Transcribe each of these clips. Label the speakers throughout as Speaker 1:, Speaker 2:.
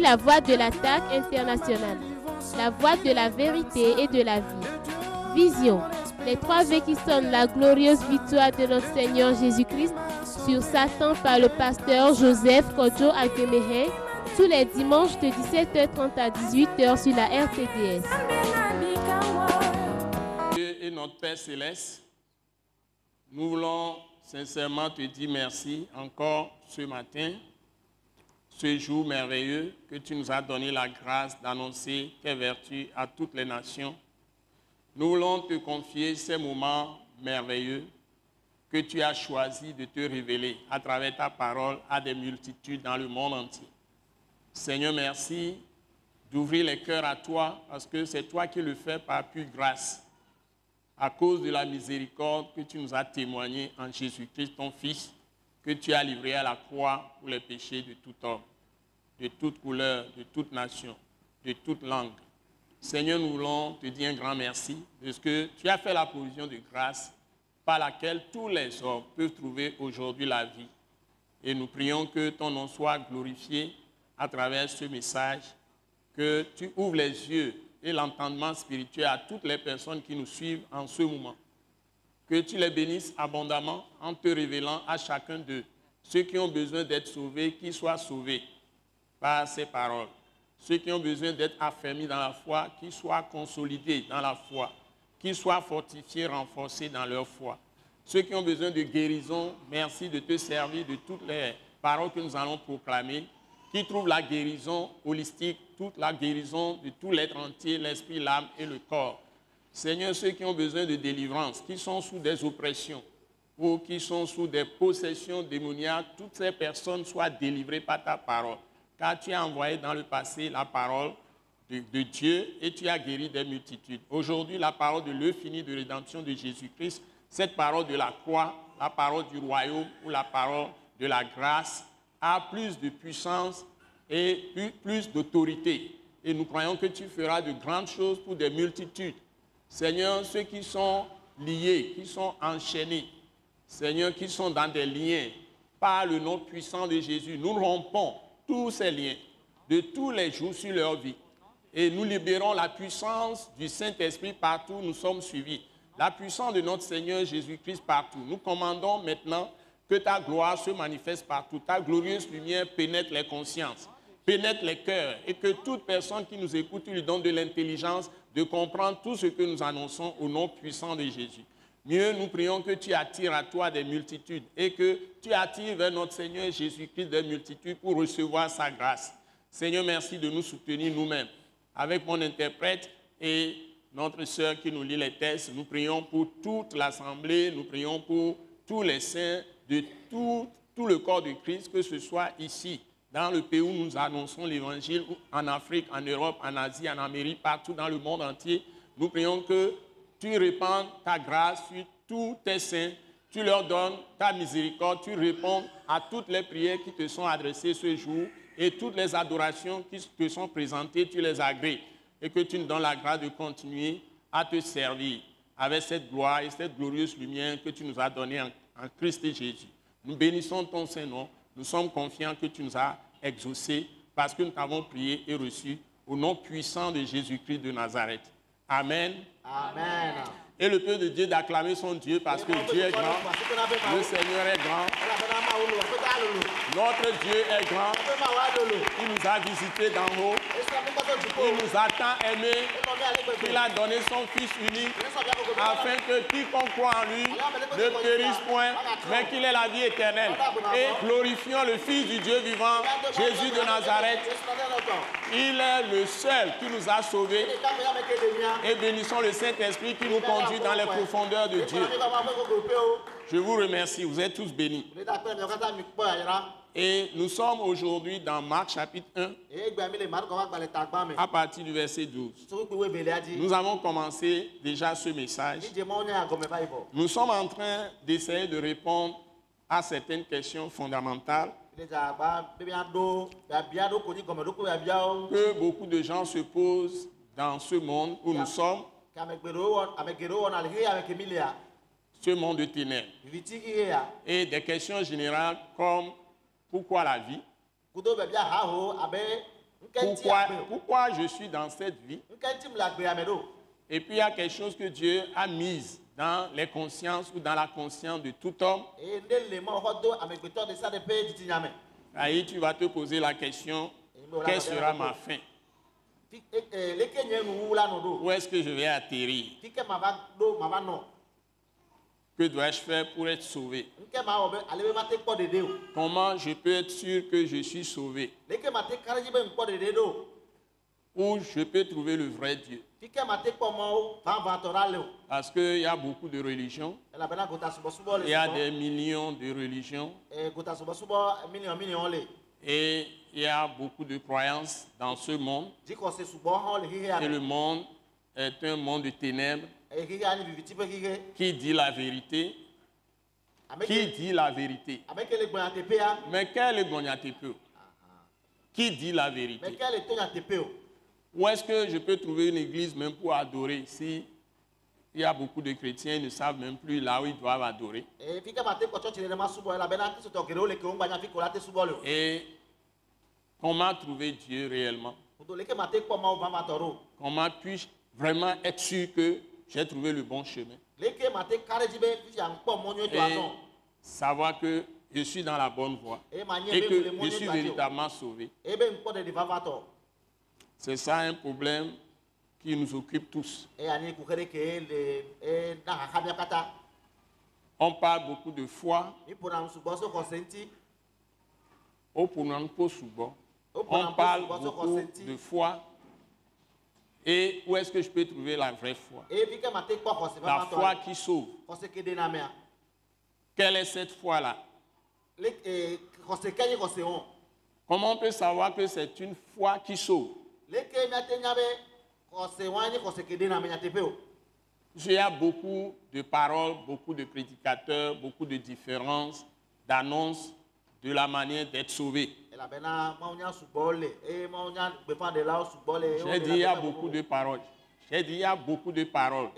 Speaker 1: la voix de l'attaque internationale, la voix de la vérité et de la vie. Vision, les 3 V qui sonnent la glorieuse victoire de notre Seigneur Jésus-Christ sur Satan par le pasteur Joseph Kodjo Akemehe, tous les dimanches de 17h30 à 18h sur la RTDS.
Speaker 2: Dieu et notre Père Céleste, nous voulons sincèrement te dire merci encore ce matin, ce jour merveilleux que tu nous as donné la grâce d'annoncer tes vertus à toutes les nations. Nous voulons te confier ces moments merveilleux que tu as choisi de te révéler à travers ta parole à des multitudes dans le monde entier. Seigneur, merci d'ouvrir les cœurs à toi parce que c'est toi qui le fais par pure grâce. À cause de la miséricorde que tu nous as témoigné en Jésus-Christ, ton Fils, que tu as livré à la croix pour les péchés de tout homme, de toute couleur, de toute nation, de toute langue. Seigneur, nous voulons te dire un grand merci parce que tu as fait la provision de grâce par laquelle tous les hommes peuvent trouver aujourd'hui la vie. Et nous prions que ton nom soit glorifié à travers ce message, que tu ouvres les yeux et l'entendement spirituel à toutes les personnes qui nous suivent en ce moment. Que tu les bénisses abondamment en te révélant à chacun d'eux. Ceux qui ont besoin d'être sauvés, qu'ils soient sauvés par ces paroles. Ceux qui ont besoin d'être affermis dans la foi, qu'ils soient consolidés dans la foi. Qu'ils soient fortifiés, renforcés dans leur foi. Ceux qui ont besoin de guérison, merci de te servir de toutes les paroles que nous allons proclamer. Qui trouvent la guérison holistique, toute la guérison de tout l'être entier, l'esprit, l'âme et le corps. Seigneur, ceux qui ont besoin de délivrance, qui sont sous des oppressions ou qui sont sous des possessions démoniaques, toutes ces personnes soient délivrées par ta parole. Car tu as envoyé dans le passé la parole de Dieu et tu as guéri des multitudes. Aujourd'hui, la parole de l'œuvre finie de rédemption de Jésus-Christ, cette parole de la croix, la parole du royaume ou la parole de la grâce, a plus de puissance et plus d'autorité. Et nous croyons que tu feras de grandes choses pour des multitudes. Seigneur, ceux qui sont liés, qui sont enchaînés, Seigneur, qui sont dans des liens, par le nom puissant de Jésus, nous rompons tous ces liens de tous les jours sur leur vie. Et nous libérons la puissance du Saint-Esprit partout où nous sommes suivis. La puissance de notre Seigneur Jésus-Christ partout. Nous commandons maintenant que ta gloire se manifeste partout. Ta glorieuse lumière pénètre les consciences, pénètre les cœurs et que toute personne qui nous écoute, tu lui donnes de l'intelligence de comprendre tout ce que nous annonçons au nom puissant de Jésus. Mieux, nous prions que tu attires à toi des multitudes et que tu attires vers notre Seigneur Jésus-Christ des multitudes pour recevoir sa grâce. Seigneur, merci de nous soutenir nous-mêmes. Avec mon interprète et notre sœur qui nous lit les textes, nous prions pour toute l'assemblée, nous prions pour tous les saints, de tout le corps de Christ, que ce soit ici, dans le pays où nous annonçons l'évangile, en Afrique, en Europe, en Asie, en Amérique, partout dans le monde entier. Nous prions que tu répandes ta grâce sur tous tes saints, tu leur donnes ta miséricorde, tu réponds à toutes les prières qui te sont adressées ce jour et toutes les adorations qui te sont présentées, tu les agrées et que tu nous donnes la grâce de continuer à te servir avec cette gloire et cette glorieuse lumière que tu nous as donnée en Christ et Jésus. Nous bénissons ton Saint-Nom. Nous sommes confiants que tu nous as exaucés parce que nous t'avons prié et reçu au nom puissant de Jésus-Christ de Nazareth. Amen.
Speaker 3: Amen.
Speaker 2: Et le peuple de Dieu d'acclamer son Dieu parce que Dieu est grand, le Seigneur est grand, notre Dieu est grand, il nous a visités d'en haut, il nous a tant aimés qu'il a donné son Fils unique afin que quiconque croit en lui ne périsse point, mais qu'il ait la vie éternelle. Et glorifions le Fils du Dieu vivant, Jésus de Nazareth. Il est le seul qui nous a sauvés et bénissons le Saint-Esprit qui nous conduit dans les profondeurs de Dieu. Je vous remercie, vous êtes tous bénis. Et nous sommes aujourd'hui dans Marc chapitre 1, à partir du verset 12. Nous avons commencé déjà ce message. Nous sommes en train d'essayer de répondre à certaines questions fondamentales que beaucoup de gens se posent dans ce monde où nous sommes, ce monde de ténèbres. Et des questions générales comme pourquoi la vie? Pourquoi je suis dans cette vie? Et puis il y a quelque chose que Dieu a mis dans les consciences ou dans la conscience de tout homme. Ahí tu vas te poser la question, quelle sera ma fin? Où est-ce que je vais atterrir? Que dois-je faire pour être sauvé? Comment je peux être sûr que je suis sauvé? Où je peux trouver le vrai Dieu? Parce qu'il y a beaucoup de religions. Il y a des millions de religions. Et il y a beaucoup de croyances dans ce monde. Et le monde est un monde de ténèbres. Qui dit la vérité? Qui dit la vérité? Mais quel est le Qui dit la vérité? Où est-ce que je peux trouver une église même pour adorer si il y a beaucoup de chrétiens qui ne savent même plus là où ils doivent adorer? Et comment trouver Dieu réellement? Comment puis-je vraiment être sûr que j'ai trouvé le bon chemin? Et savoir que je suis dans la bonne voie et que je suis véritablement sauvé. C'est ça un problème qui nous occupe tous. On parle beaucoup de foi. On parle beaucoup de foi. Et où est-ce que je peux trouver la vraie foi? La foi qui sauve. Quelle est cette foi-là? Comment on peut savoir que c'est une foi qui sauve? Il y a beaucoup de paroles, beaucoup de prédicateurs, beaucoup de différences, d'annonces de la manière d'être sauvé. J'ai dit il y a beaucoup de paroles. J'ai dit il y a beaucoup de paroles.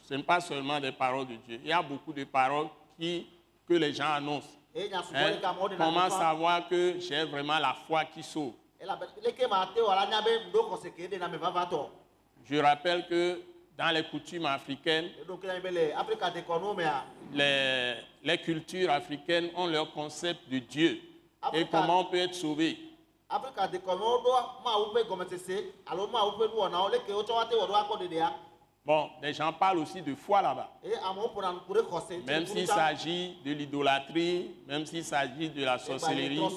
Speaker 2: Ce n'est pas seulement des paroles de Dieu. Il y a beaucoup de paroles que les gens annoncent. Comment savoir que j'ai vraiment la foi qui sauve? Je rappelle que dans les coutumes africaines, les cultures africaines ont leur concept de Dieu et comment on peut être sauvé. Bon, les gens parlent aussi de foi là-bas. Même s'il s'agit de l'idolâtrie, même s'il s'agit de la sorcellerie, ou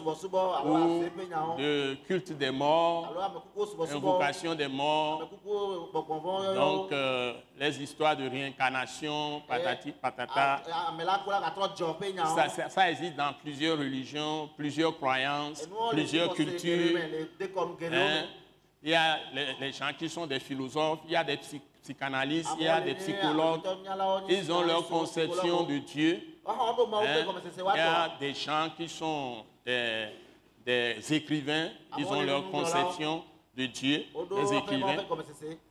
Speaker 2: de culte des morts, invocation des morts, donc les histoires de réincarnation, patati patata. Ça existe dans plusieurs religions, plusieurs croyances, plusieurs cultures. Il y a les gens qui sont des philosophes, il y a des psychanalystes, il y a des psychologues. Ils ont leur conception de Dieu. Il y a des gens qui sont des écrivains, ils ont leur conception de Dieu, des écrivains.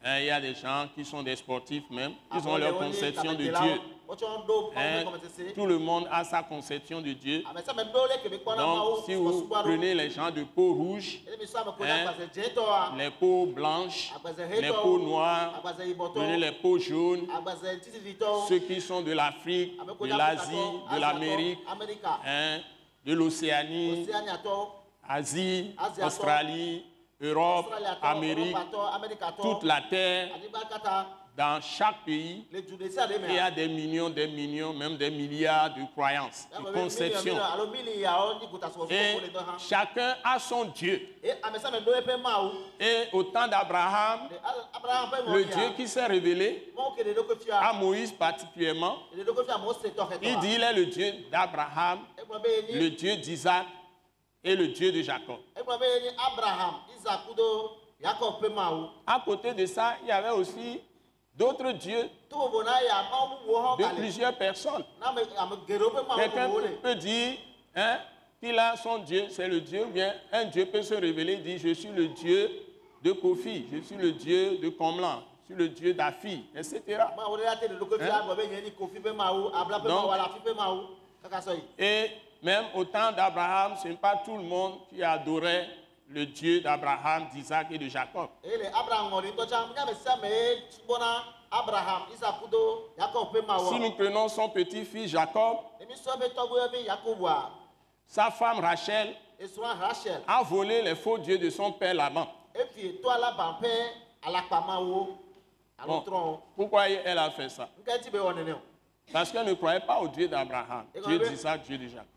Speaker 2: Il y a des gens qui sont des sportifs même, ils ont leur conception de Dieu. Tout le monde a sa conception de Dieu. Donc, si vous prenez les gens de peau rouge, les peaux blanches, les peaux noires, prenez les peaux jaunes, ceux qui sont de l'Afrique, de l'Asie, de l'Amérique, de l'Océanie, Asie, Australie, Europe, Amérique, toute la terre. Dans chaque pays, il y a des millions, même des milliards de croyances, de conceptions. Et chacun a son Dieu. Et au temps d'Abraham, le Dieu qui s'est révélé à Moïse particulièrement, il dit qu'il est le Dieu d'Abraham, le Dieu d'Isaac et le Dieu de Jacob. À côté de ça, il y avait aussi d'autres dieux de plusieurs personnes. Quelqu'un peut dire qu'il a son Dieu, c'est le Dieu, ou bien un Dieu peut se révéler et dire je suis le Dieu de Kofi, je suis le Dieu de Komlan, je suis le Dieu d'Afi, etc. Et même au temps d'Abraham, ce n'est pas tout le monde qui adorait le Dieu d'Abraham, d'Isaac et de Jacob. Si nous prenons son petit-fils Jacob, sa femme Rachel a volé les faux dieux de son père Laban. Bon, pourquoi elle a fait ça? Parce qu'elle ne croyait pas au Dieu d'Abraham, Dieu d'Isaac, Dieu de Jacob.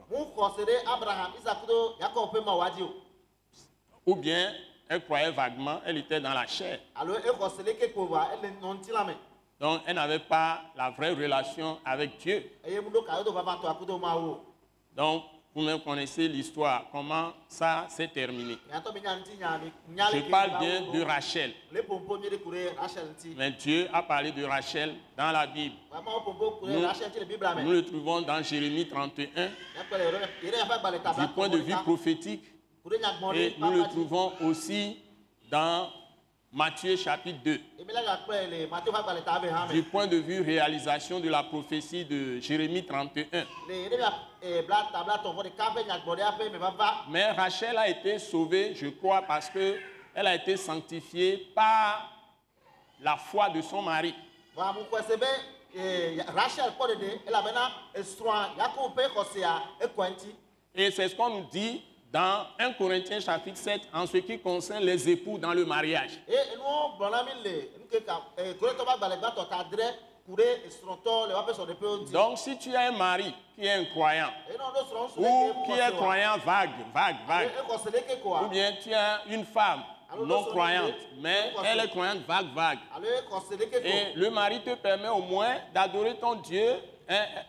Speaker 2: Ou bien elle croyait vaguement, elle était dans la chair. Donc elle n'avait pas la vraie relation avec Dieu. Donc vous-même connaissez l'histoire, comment ça s'est terminé. Je parle bien de Rachel. Mais Dieu a parlé de Rachel dans la Bible. Nous le trouvons dans Jérémie 31, du point de vue prophétique. Et nous le trouvons aussi dans Matthieu chapitre 2, du point de vue réalisation de la prophétie de Jérémie 31. Mais Rachel a été sauvée, je crois, parce qu'elle a été sanctifiée par la foi de son mari. Et c'est ce qu'on nous dit dans 1 Corinthiens chapitre 7 en ce qui concerne les époux dans le mariage. Donc si tu as un mari qui est un croyant ou qui est croyant vague, ou bien tu as une femme non croyante, mais elle est croyante vague, et le mari te permet au moins d'adorer ton Dieu.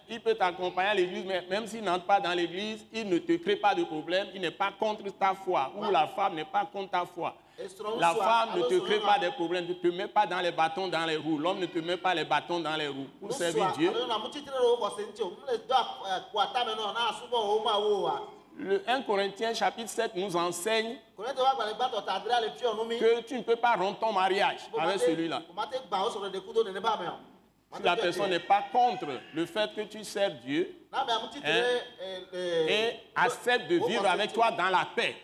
Speaker 2: Il peut t'accompagner à l'église, mais même s'il n'entre pas dans l'église, il ne te crée pas de problème, il n'est pas contre ta foi, ou la femme n'est pas contre ta foi. La femme ne te crée pas de problèmes, ne te met pas dans les bâtons dans les roues, l'homme ne te met pas les bâtons dans les roues pour servir Dieu. Le 1 Corinthiens chapitre 7 nous enseigne que tu ne peux pas rompre ton mariage avec celui-là. Si la personne n'est pas contre le fait que tu sers Dieu et accepte de vivre avec toi dans la paix,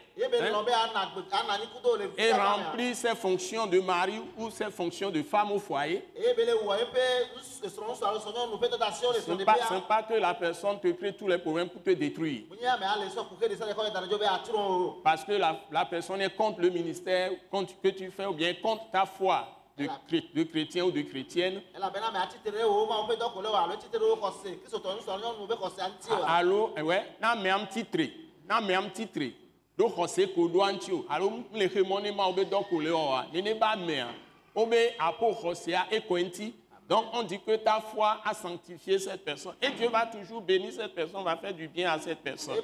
Speaker 2: et remplir ses fonctions de mari ou ses fonctions de femme au foyer, ce n'est pas que la personne te crée tous les problèmes pour te détruire. Parce que la personne est contre le ministère que tu fais ou bien contre ta foi de chrétien ou de chrétienne. Allô, ouais, n'a mais un titre. Donc, c'est que l'ouantio. Alors, les hémonées m'a obéi donc au léoa. N'est pas mère. Obéi à Pochosia et Cointi. Donc, on dit que ta foi a sanctifié cette personne. Et Dieu va toujours bénir cette personne, va faire du bien à cette personne.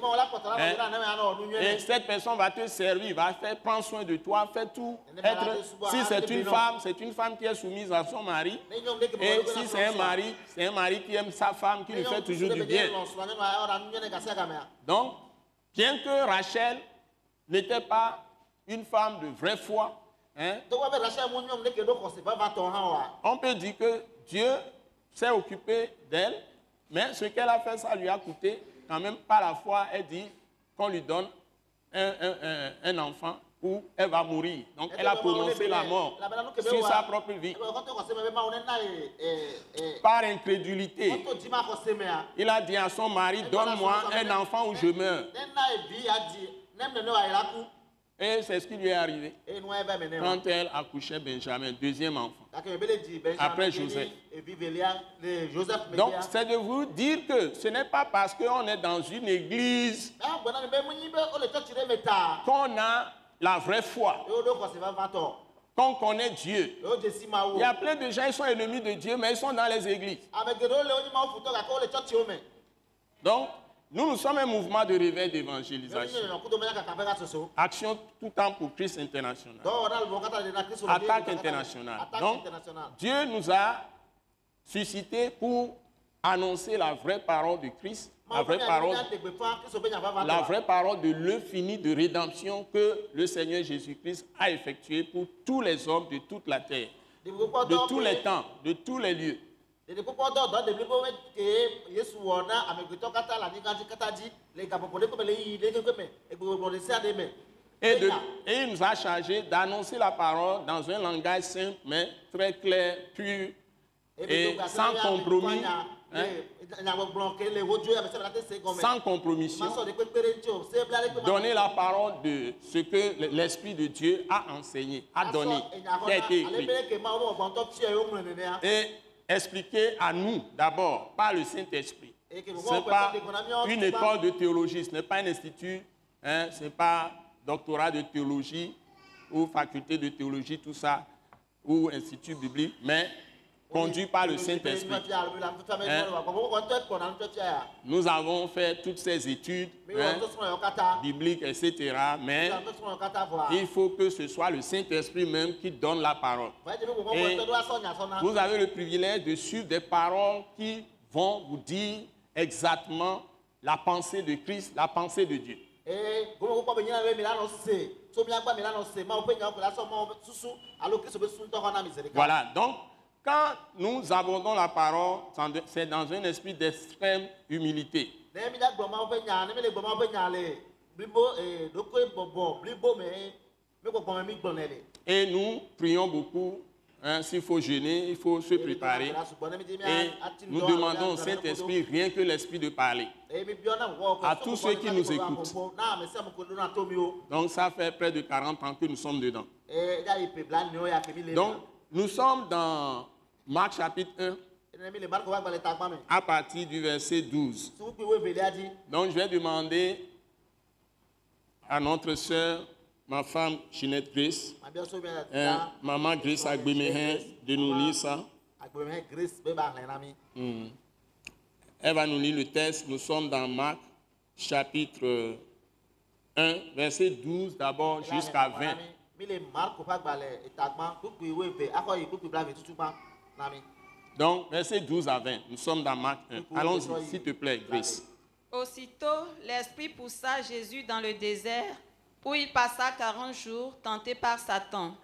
Speaker 2: Et cette personne va te servir, va prendre soin de toi, faire tout. Si c'est une femme qui est soumise à son mari. Et si c'est un mari qui aime sa femme, qui lui fait toujours du bien. Donc, bien que Rachel n'était pas une femme de vraie foi, on peut dire que Dieu s'est occupé d'elle, mais ce qu'elle a fait, ça lui a coûté quand même par la foi. Elle dit qu'on lui donne un enfant où elle va mourir. Donc elle a prononcé la mort sur sa propre vie. Par incrédulité, il a dit à son mari, donne-moi un enfant ou je meurs. Et c'est ce qui lui est arrivé quand elle accouchait Benjamin, deuxième enfant, après Joseph. Donc, c'est de vous dire que ce n'est pas parce qu'on est dans une église qu'on a la vraie foi, qu'on connaît Dieu. Il y a plein de gens qui sont ennemis de Dieu, mais ils sont dans les églises. Donc, nous sommes un mouvement de réveil d'évangélisation. Action tout temps pour Christ international. Attaque internationale. Donc, Dieu nous a suscité pour annoncer la vraie parole de Christ, la vraie parole de l'œuvre finie de rédemption que le Seigneur Jésus-Christ a effectué pour tous les hommes de toute la terre, de tous les temps, de tous les lieux. Et il nous a chargé d'annoncer la parole dans un langage simple, mais très clair, pur et sans compromis. Hein? Sans compromission. Donner la parole de ce que l'Esprit de Dieu a enseigné, a donné, qui a été écrit. Et expliquer à nous d'abord par le Saint-Esprit. Ce n'est pas une école de théologie, ce n'est pas un institut, hein, ce n'est pas doctorat de théologie ou faculté de théologie, tout ça, ou institut biblique, mais conduit par le Saint-Esprit. Hein? Nous avons fait toutes ces études bibliques, etc. Mais il faut que ce soit le Saint-Esprit même qui donne la parole. Et vous avez le privilège de suivre des paroles qui vont vous dire exactement la pensée de Christ, la pensée de Dieu. Voilà, donc quand nous abordons la parole, c'est dans un esprit d'extrême humilité. Et nous prions beaucoup. Hein, s'il faut jeûner, il faut se préparer. Et nous demandons au Saint-Esprit rien que l'esprit de parler à tous ceux qui nous écoutent. Donc ça fait près de 40 ans que nous sommes dedans. Donc nous sommes dans Marc chapitre 1 à partir du verset 12. Donc je vais demander à notre sœur, ma femme Ginette Grace, maman Grace Agbemehin, de nous lire ça. Elle va nous lire le texte. Nous sommes dans Marc chapitre 1, verset 12 d'abord jusqu'à 20. Donc, verset 12 à 20. Nous sommes dans Marc 1. Allons-y, s'il te plaît, Grace.
Speaker 3: Aussitôt, l'Esprit poussa Jésus dans le désert, où il passa 40 jours tenté par Satan.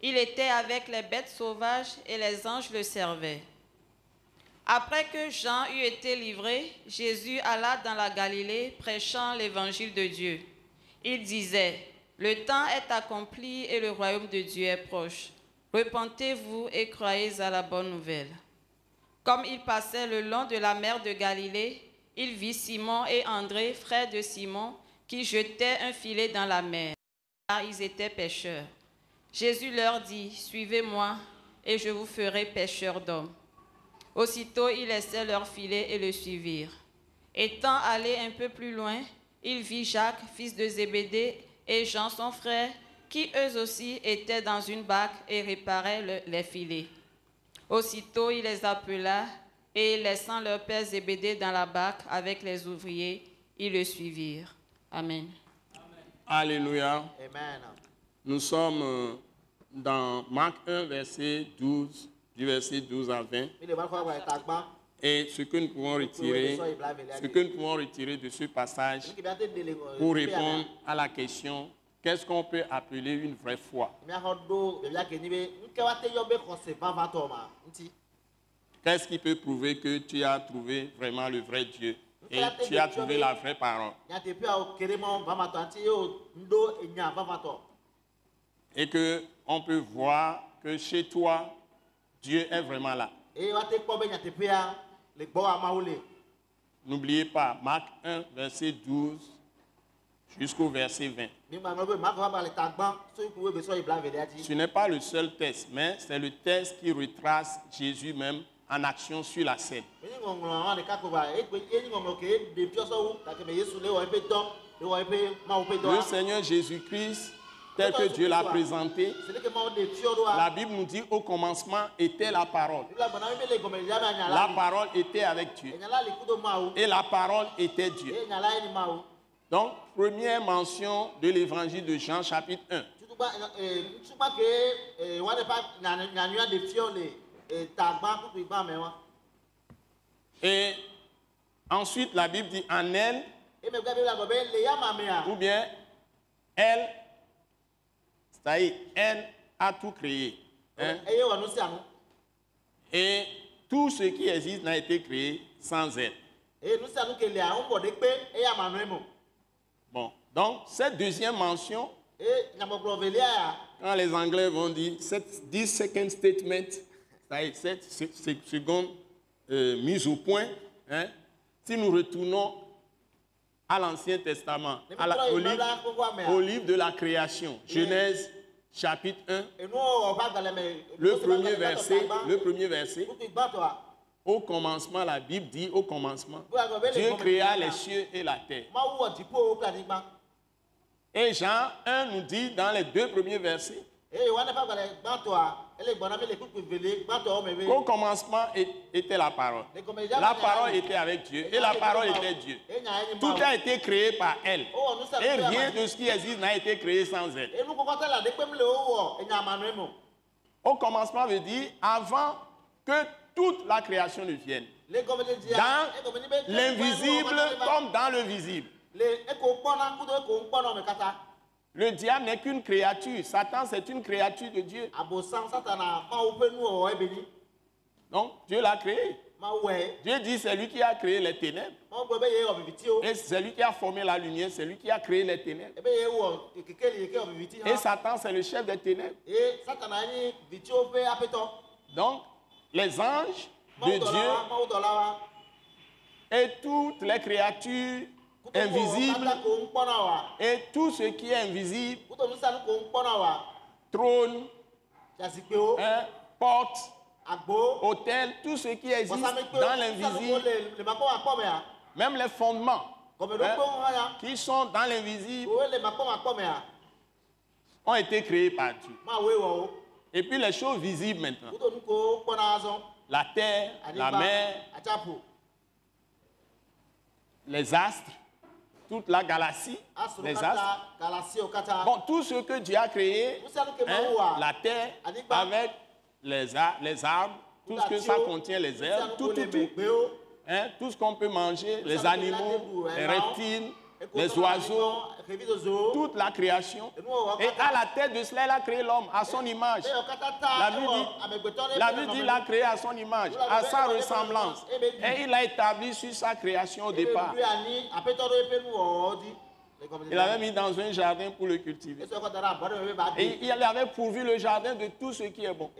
Speaker 3: Il était avec les bêtes sauvages et les anges le servaient. Après que Jean eut été livré, Jésus alla dans la Galilée prêchant l'évangile de Dieu. Il disait, « Le temps est accompli et le royaume de Dieu est proche. Repentez-vous et croyez à la bonne nouvelle. » Comme il passait le long de la mer de Galilée, il vit Simon et André, frères de Simon, qui jetaient un filet dans la mer, car ils étaient pêcheurs. Jésus leur dit, « Suivez-moi, et je vous ferai pêcheurs d'hommes. » Aussitôt, ils laissèrent leur filet et le suivirent. Étant allé un peu plus loin, il vit Jacques, fils de Zébédée, et Jean, son frère, qui eux aussi étaient dans une barque et réparaient les filets. Aussitôt, il les appela, et laissant leur père Zébédée dans la barque avec les ouvriers, ils le suivirent. Amen.
Speaker 2: Alléluia.
Speaker 4: Amen.
Speaker 2: Nous sommes dans Marc 1, verset 12, du verset 12 à 20. Et ce que nous pouvons retirer, de ce passage pour répondre à la question, qu'est-ce qu'on peut appeler une vraie foi? Qu'est-ce qui peut prouver que tu as trouvé vraiment le vrai Dieu et tu as trouvé la vraie parole? Et qu'on peut voir que chez toi, Dieu est vraiment là. N'oubliez pas, Marc 1, verset 12 jusqu'au verset 20. Ce n'est pas le seul texte, mais c'est le texte qui retrace Jésus même en action sur la scène. Le Seigneur Jésus-Christ, tel que Dieu l'a présenté, la Bible nous dit au commencement était la parole. La parole était avec Dieu. Et la parole était Dieu. Donc, première mention de l'évangile de Jean, chapitre 1. Et ensuite, la Bible dit en elle, ou bien elle, c'est-à-dire elle a tout créé. Hein? Et tout ce qui existe n'a été créé sans elle. Bon, donc cette deuxième mention, quand les Anglais vont dire this second statement, cette seconde mise au point, hein, si nous retournons à l'Ancien Testament, au livre de la création, Genèse chapitre 1, le premier verset, au commencement, la Bible dit au commencement, Dieu créa les cieux et la terre. Et Jean 1 nous dit dans les 2 premiers versets qu'au commencement était la parole. La parole était avec Dieu et la parole était Dieu. Tout a été créé par elle. Et rien de ce qui existe n'a été créé sans elle. Au commencement veut dire avant que toute la création ne vienne. Dans l'invisible comme dans le visible. Le diable n'est qu'une créature. Satan, c'est une créature de Dieu. Donc, Dieu l'a créé. Dieu dit c'est lui qui a créé les ténèbres. Et c'est lui qui a formé la lumière, c'est lui qui a créé les ténèbres. Et Satan, c'est le chef des ténèbres. Donc, les anges de Dieu et toutes les créatures invisible et tout ce qui est invisible, trône, porte, hôtel, tout ce qui existe dans l'invisible, même les fondements qui sont dans l'invisible ont été créés par Dieu. Et puis les choses visibles maintenant, la terre, la mer, les astres, toute la galaxie, les astres. Bon, tout ce que Dieu a créé, hein, la terre, avec les arbres, tout ce que ça contient, les herbes, tout. Hein, tout ce qu'on peut manger, les animaux, les reptiles, les oiseaux, toute la création. Et à la tête de cela, il a créé l'homme à son image. La Bible dit qu'il l'a créé à son image, à sa ressemblance. Et il a établi sur sa création au départ. Il l'avait mis dans un jardin pour le cultiver. Et il avait pourvu le jardin de tout ce qui est bon.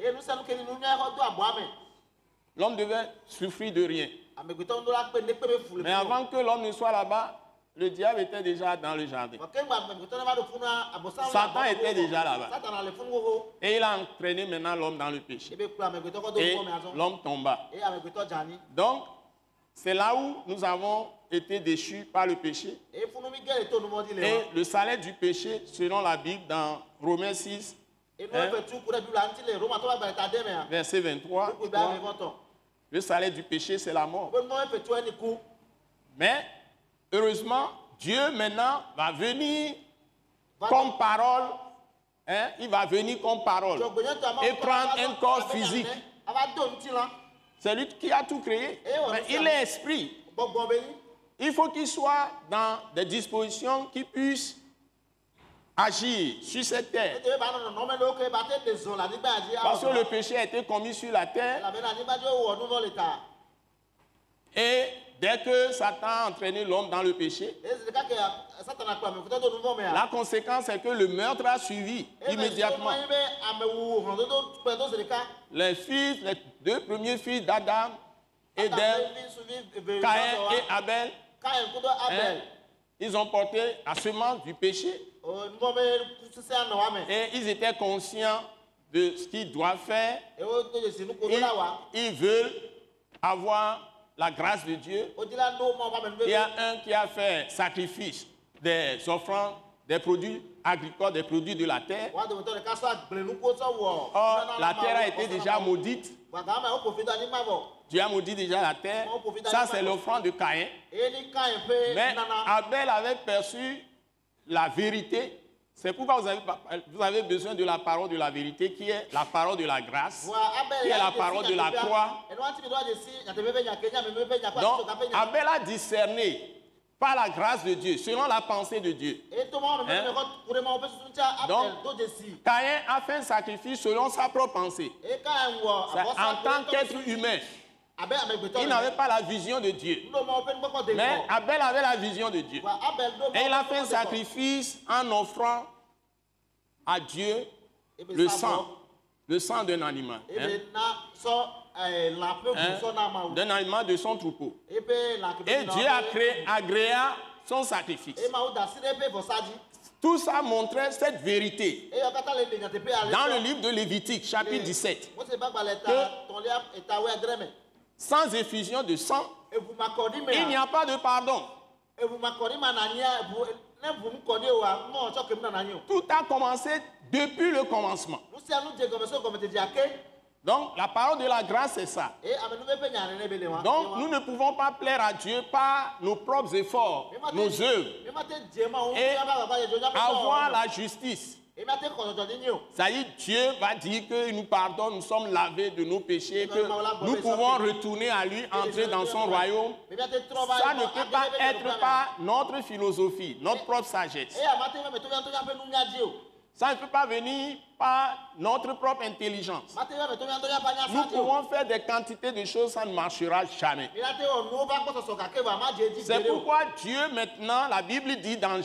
Speaker 2: L'homme devait souffrir de rien. Mais avant que l'homme ne soit là-bas, le diable était déjà dans le jardin. Satan était déjà là-bas. Et il a entraîné maintenant l'homme dans le péché. Et l'homme tomba. Donc, c'est là où nous avons été déchus par le péché. Et le salaire du péché, selon la Bible, dans Romains 6, verset 23, le salaire du péché, c'est la mort. Mais, heureusement, Dieu maintenant va venir comme parole. Hein, il va venir comme parole et prendre un corps physique. C'est lui qui a tout créé. Mais il est esprit. Il faut qu'il soit dans des dispositions qui puissent agir sur cette terre. Parce que le péché a été commis sur la terre. Et dès que Satan a entraîné l'homme dans le péché, la conséquence est que le meurtre a suivi immédiatement. Les fils, les 2 premiers fils d'Adam et d'Ève, Caïn et Abel, hein, ils ont porté la semence du péché. Et ils étaient conscients de ce qu'ils doivent faire. Ils veulent avoir la grâce de Dieu. Il y a un qui a fait sacrifice des offrandes, des produits agricoles, des produits de la terre. Or, la terre a été déjà maudite. Dieu a maudit déjà la terre. Ça, c'est l'offrande de Caïn. Mais Abel avait perçu la vérité. C'est pourquoi vous avez besoin de la parole de la vérité, qui est la parole de la grâce, qui est la parole de la croix. Donc, Abel a discerné par la grâce de Dieu, selon la pensée de Dieu. Hein? Donc, Caïn a fait un sacrifice selon sa propre pensée. En tant qu'être humain. Il n'avait pas la vision de Dieu. Mais Abel avait la vision de Dieu. Et il a fait un sacrifice en offrant à Dieu le sang d'un animal. D'un animal de son troupeau. Et Dieu agréa son sacrifice. Tout ça montrait cette vérité. Dans le livre de Lévitique, chapitre 17, que sans effusion de sang, il n'y a pas de pardon. Tout a commencé depuis le commencement. Donc, la parole de la grâce, c'est ça. Donc, nous ne pouvons pas plaire à Dieu par nos propres efforts, nos œuvres, et avoir la justice. C'est-à-dire, Dieu va dire qu'il nous pardonne, nous sommes lavés de nos péchés, que nous pouvons retourner à lui, entrer dans son royaume. Ça ne peut pas être par notre philosophie, notre propre sagesse. Ça ne peut pas venir par notre propre intelligence. Nous pouvons faire des quantités de choses, ça ne marchera jamais. C'est pourquoi Dieu, maintenant, la Bible dit dans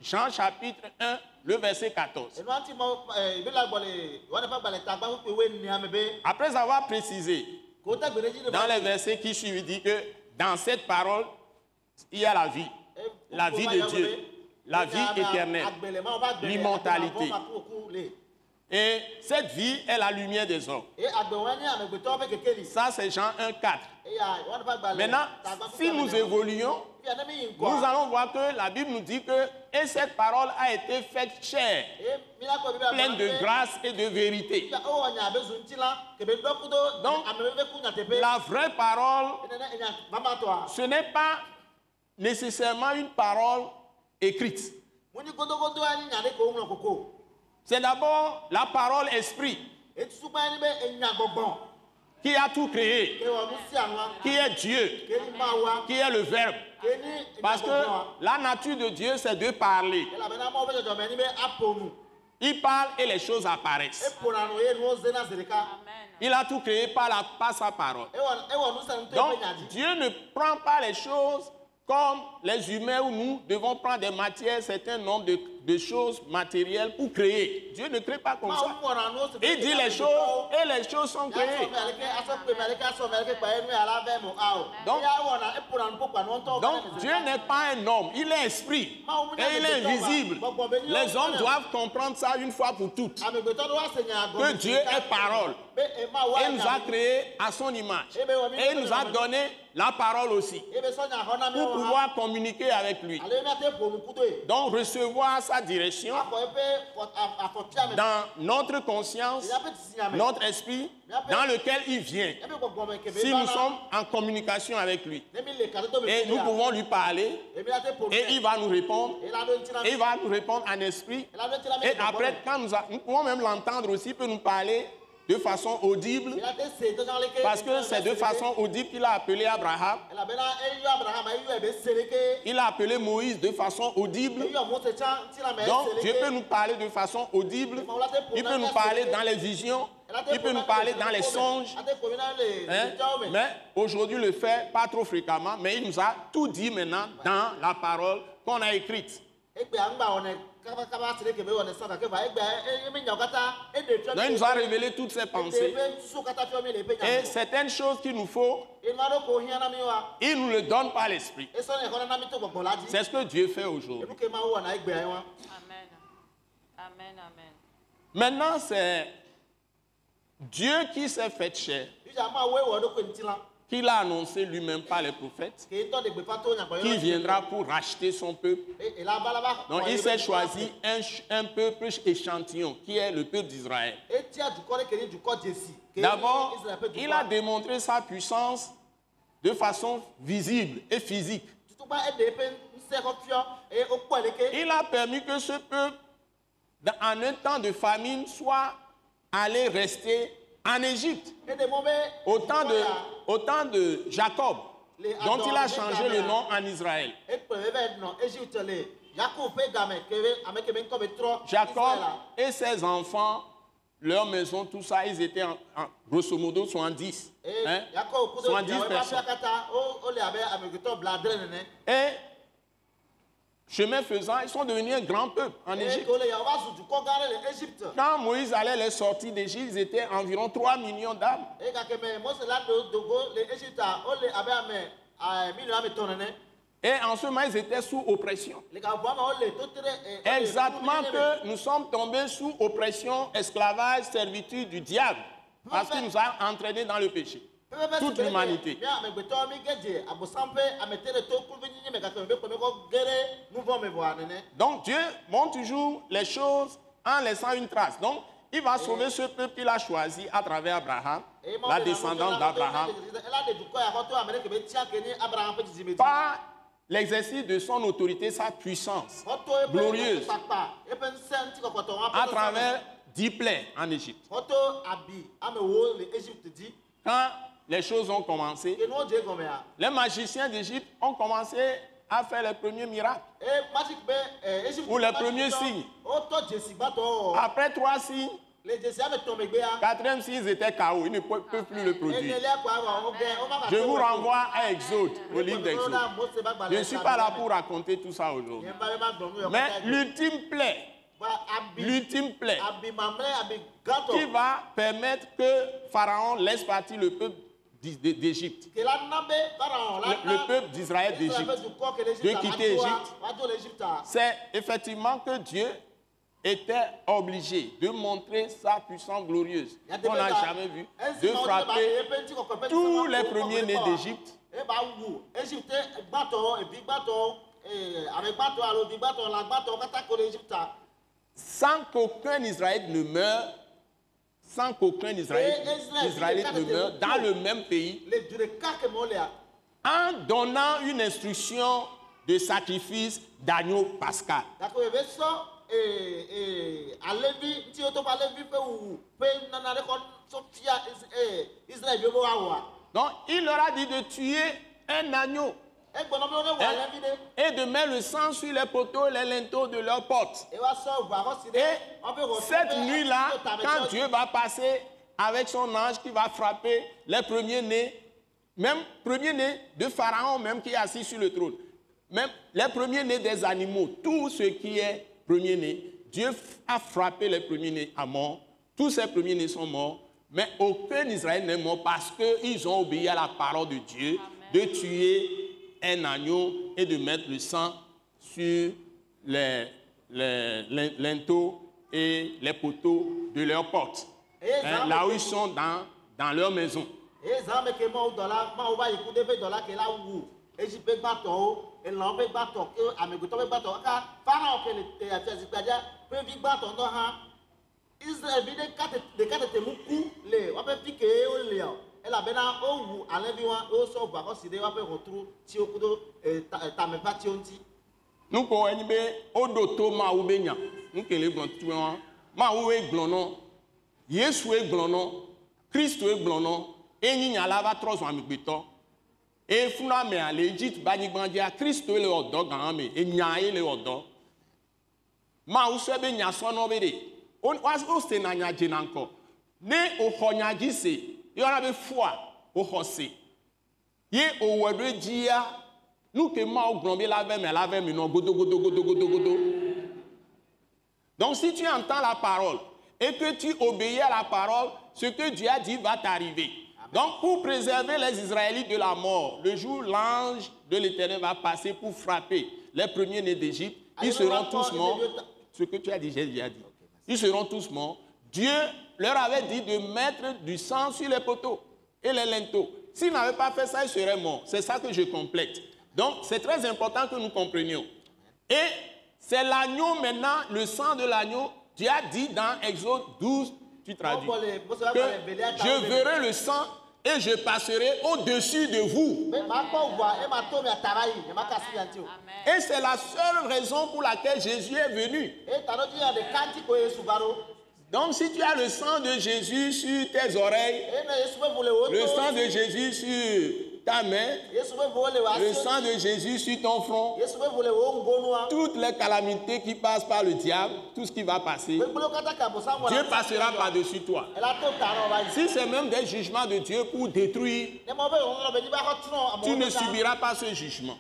Speaker 2: Jean chapitre 1, le verset 14. Après avoir précisé, dans les versets qui suivent, il dit que dans cette parole, il y a la vie de Dieu. La vie éternelle, l'immortalité. Et cette vie est la lumière des hommes. Ça, c'est Jean 1, 4. Maintenant, si nous évoluons, nous allons voir que la Bible nous dit que et cette parole a été faite chair, pleine de grâce et de vérité. Donc, la vraie parole, ce n'est pas nécessairement une parole écrite. C'est d'abord la parole esprit qui a tout créé, qui est Dieu, qui est le Verbe. Parce que la nature de Dieu, c'est de parler. Il parle et les choses apparaissent. Il a tout créé par sa parole. Donc, Dieu ne prend pas les choses comme les humains où nous devons prendre des matières, certain nombre de choses matérielles pour créer. Dieu ne crée pas comme ça. Il dit les choses et les choses sont créées. Donc Dieu n'est pas un homme, il est esprit et il est invisible. Les hommes doivent comprendre ça une fois pour toutes. Que Dieu est parole. Et nous a créés à son image. Et il nous a donné la parole aussi pour pouvoir communiquer avec lui. Donc recevoir sa direction dans notre conscience, notre esprit, dans lequel il vient. Si nous sommes en communication avec lui, et nous pouvons lui parler, et il va nous répondre, et il va nous répondre en esprit. Et après, quand nous pouvons même l'entendre aussi, il peut nous parler de façon audible, parce que c'est de façon audible qu'il a appelé Abraham. Il a appelé Moïse de façon audible. Donc Dieu peut nous parler de façon audible. Il peut nous parler dans les visions. Il peut nous parler dans les songes. Mais aujourd'hui, il le fait pas trop fréquemment. Mais il nous a tout dit maintenant dans la parole qu'on a écrite. Donc il nous a révélé toutes ses pensées. Et certaines choses qu'il nous faut, il nous le donne par l'esprit. C'est ce que Dieu fait aujourd'hui.
Speaker 3: Amen.
Speaker 2: Maintenant, c'est Dieu qui s'est fait chair, qu'il a annoncé lui-même par les prophètes, qui viendra pour racheter son peuple. Donc il s'est choisi un peuple échantillon, qui est le peuple d'Israël. D'abord, il a démontré sa puissance de façon visible et physique. Il a permis que ce peuple, en un temps de famine, soit allé rester en Égypte, au temps de Jacob, dont il a changé le nom en Israël. Jacob et ses enfants leur maison, tout ça, ils étaient grosso modo 70. Hein? 70 personnes. Et chemin faisant, ils sont devenus un grand peuple en Égypte. Quand Moïse allait les sortir d'Égypte, ils étaient environ 3 millions d'âmes. Et en ce moment, ils étaient sous oppression. Exactement que nous sommes tombés sous oppression, esclavage, servitude du diable. Parce qu'il nous a entraînés dans le péché. Toute l'humanité. Donc Dieu montre toujours les choses en laissant une trace. Donc il va sauver ce peuple qu'il a choisi à travers Abraham, la descendance d'Abraham, par l'exercice de son autorité, sa puissance glorieuse, à travers 10 plaies en Égypte. Quand les choses ont commencé, les magiciens d'Égypte ont commencé à faire les premiers miracles ou les premiers signes. Après 3 signes, 4e signe, ils étaient KO, ils ne peuvent plus le produire. Je vous renvoie à Exode, au livre d'Exode. Je ne suis pas là pour raconter tout ça aujourd'hui. Mais l'ultime plaie qui va permettre que Pharaon laisse partir le peuple d'Égypte, le peuple d'Israël d'Égypte, de quitter Égypte, c'est effectivement que Dieu était obligé de montrer sa puissance glorieuse qu'on n'a jamais vue, de frapper tous les premiers-nés d'Égypte, sans qu'aucun Israélite ne meure, ne meure dans le même pays, en donnant une instruction de sacrifice d'agneau pascal. Donc il leur a dit de tuer un agneau et de mettre le sang sur les poteaux et les linteaux de leurs portes. Et cette nuit-là, quand Dieu va passer avec son ange qui va frapper les premiers-nés, même premiers-nés de Pharaon même qui est assis sur le trône, même les premiers-nés des animaux, tout ce qui est premier-né, Dieu a frappé les premiers-nés à mort. Tous ces premiers-nés sont morts, mais aucun Israël n'est mort parce qu'ils ont obéi à la parole de Dieu. Amen. De tuer un agneau et de mettre le sang sur les linteaux et les poteaux de leurs portes, là où ils sont dans leur maison. Nous pouvons dire odoto ma ubenya nous que les blancs tuant ma oué glonon Yesu e glonon Christo e glonon et ni nyala va trois ans amigbeto et funa me ale Egypte bani gbandia Christo le odo ganme e nyae le odo ma usebe nya sono bede on was oste na nya jinanko ne o honya gise yora be foi o hose ye o wedo dia nous que ma o glombe la veille non godo. Donc si tu entends la parole et que tu obéis à la parole, ce que Dieu a dit va t'arriver. Donc pour préserver les Israélites de la mort, le jour où l'ange de l'Éternel va passer pour frapper les premiers-nés d'Égypte, ils seront tous morts. Ce que tu as dit, j'ai déjà dit. Ils seront tous morts. Dieu leur avait dit de mettre du sang sur les poteaux et les linteaux. S'ils n'avaient pas fait ça, ils seraient morts. C'est ça que je complète. Donc c'est très important que nous comprenions. Et c'est l'agneau maintenant, le sang de l'agneau. Dieu a dit dans Exode 12, tu traduis, que je verrai le sang et je passerai au-dessus de vous. Et c'est la seule raison pour laquelle Jésus est venu. Donc si tu as le sang de Jésus sur tes oreilles, le sang de Jésus sur ta main, le sang de Jésus sur ton front, toutes les calamités qui passent par le diable, tout ce qui va passer, Dieu passera par-dessus toi. Si c'est même des jugements de Dieu pour détruire, tu ne subiras pas ce jugement.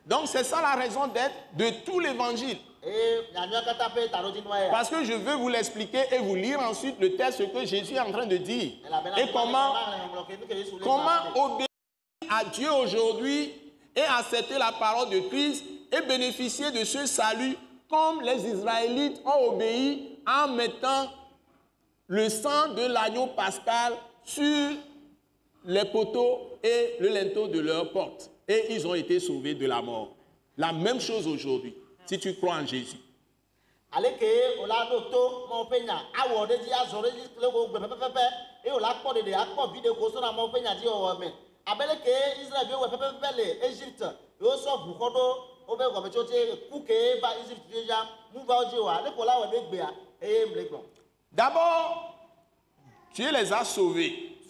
Speaker 2: Donc c'est ça la raison d'être de tout l'évangile. Parce que je veux vous l'expliquer et vous lire ensuite le texte que Jésus est en train de dire. Et comment obéir à Dieu aujourd'hui et accepter la parole de Christ et bénéficier de ce salut comme les Israélites ont obéi en mettant le sang de l'agneau pascal sur les poteaux et le linteau de leur porte. Et ils ont été sauvés de la mort. La même chose aujourd'hui, si tu crois en Jésus. D'abord, Dieu les a sauvés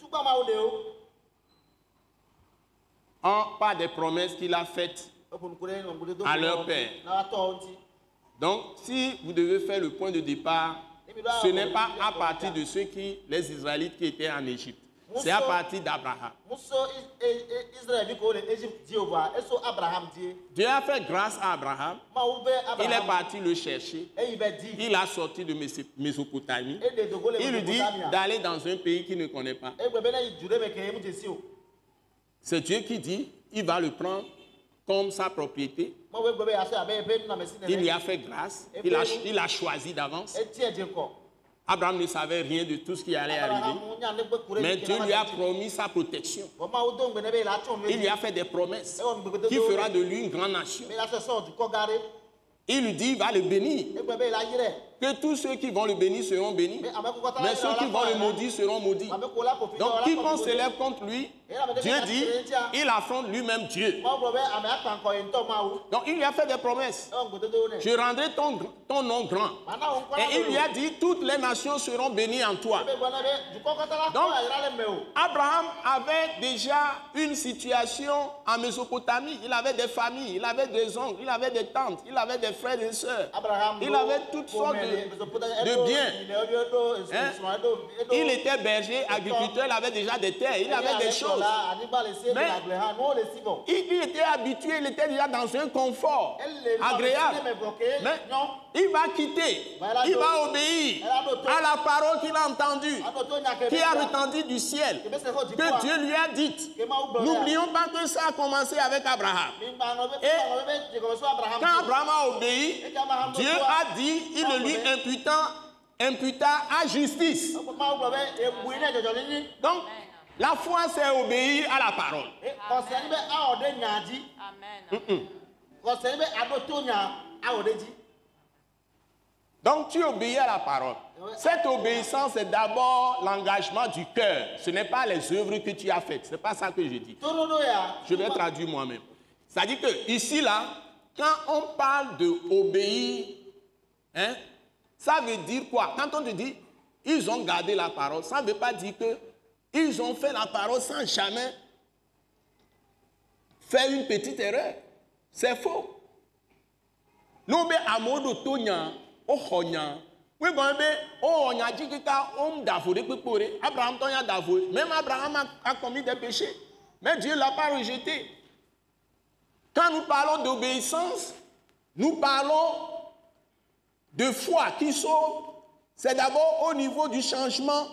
Speaker 2: par des promesses qu'il a faites à leur père. Donc, si vous devez faire le point de départ, ce n'est pas à partir de les Israélites qui étaient en Égypte. C'est à partir d'Abraham. Dieu a fait grâce à Abraham. Il est parti le chercher. Il a sorti de Mésopotamie. Il lui dit d'aller dans un pays qu'il ne connaît pas. C'est Dieu qui dit, il va le prendre comme sa propriété. Il lui a fait grâce. Il a choisi d'avance. Abraham ne savait rien de tout ce qui allait arriver. Mais Dieu lui a promis sa protection. Il lui a fait des promesses qui fera de lui une grande nation. Il lui dit, il va le bénir. Que tous ceux qui vont le bénir seront bénis. Mais ceux qui vont le maudire seront maudits. Donc, quiconque s'élève contre lui, Dieu dit, il affronte lui-même Dieu. Donc, il lui a fait des promesses. Je rendrai ton nom grand. Et il lui a dit, toutes les nations seront bénies en toi. Donc, Abraham avait déjà une situation en Mésopotamie. Il avait des familles, il avait des oncles, il avait des tantes, il avait des frères et sœurs. Il avait toutes sortes de biens. Hein? Il était berger, agriculteur, il avait déjà des terres, il avait des choses. Mais il était habitué, il était déjà dans un confort agréable. Mais il va quitter, il va obéir à la parole qu'il a entendue, qui a retenti du ciel, que Dieu lui a dit. N'oublions pas que ça a commencé avec Abraham. Et quand Abraham a obéi, Dieu a dit, il le lui imputa à justice. Donc, la foi, c'est obéir à la parole. Donc, tu obéis à la parole. Cette obéissance est d'abord l'engagement du cœur. Ce n'est pas les œuvres que tu as faites. Ce n'est pas ça que je dis. Je vais traduire moi-même. C'est-à-dire que ici, là, quand on parle d'obéir, hein, ça veut dire quoi? Quand on te dit, ils ont gardé la parole, ça ne veut pas dire qu'ils ont fait la parole sans jamais faire une petite erreur. C'est faux. Nous, à mode tonya, au honya, oui, Abraham tonya d'avouer. Même Abraham a commis des péchés, mais Dieu ne l'a pas rejeté. Quand nous parlons d'obéissance, nous parlons de foi qui sauve. C'est d'abord au niveau du changement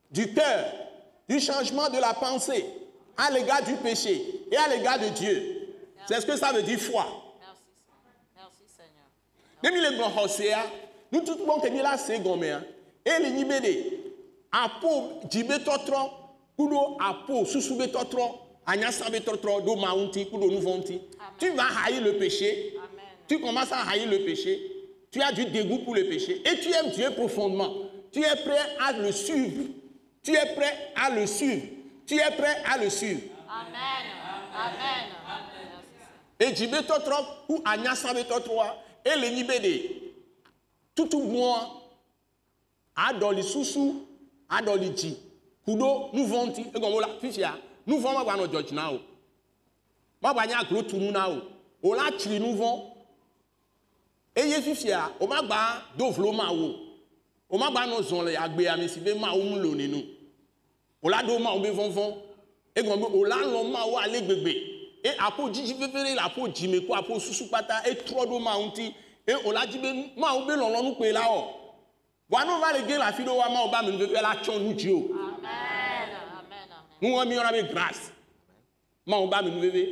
Speaker 2: du cœur, du changement de la pensée à l'égard du péché et à l'égard de Dieu. C'est ce que ça veut dire foi.
Speaker 3: Merci Seigneur.
Speaker 2: Nous tout le monde qui est là, c'est gommé. Et les nibédés, à peau, dibétotron, kudo à peau, sous-soubétotron, agnasabétotron, do maunti, kudo nouvonti. Tu vas haïr le péché.
Speaker 3: Amen.
Speaker 2: Tu commences à haïr le péché. Tu as du dégoût pour le péché. Et tu aimes Dieu profondément. Tu es prêt à le suivre. Tu es prêt à le suivre. Tu es prêt à le suivre.
Speaker 3: Amen. Amen.
Speaker 2: Et dibétotron, ou agnasabétotron, et les nibédés. Tout moi, adoli susu, adoli ji, Kudo, nous vont, et comme on l'a fait, nous vont avoir nos George now. Ma banya gros tournou now. On l'a tiré, nous vont. Et Jésus, on m'a ba dovlo mao. On m'a ba nos onles, agbe à messibe mao moulone nous. On l'a do mao be vont. Et comme on l'a l'homme mao aller bébé. Et après, Djiji Fefere, la peau Djime, quoi, pour Soussoupata, et trop de maunti. Et on l'a dit, Mao be l'on nous paye là-haut. Voilà, on va les gars, la fille de Wama, on va me faire la chon nous Dieu. Amen. Nous, on a mis grâce. Mao ba me faire.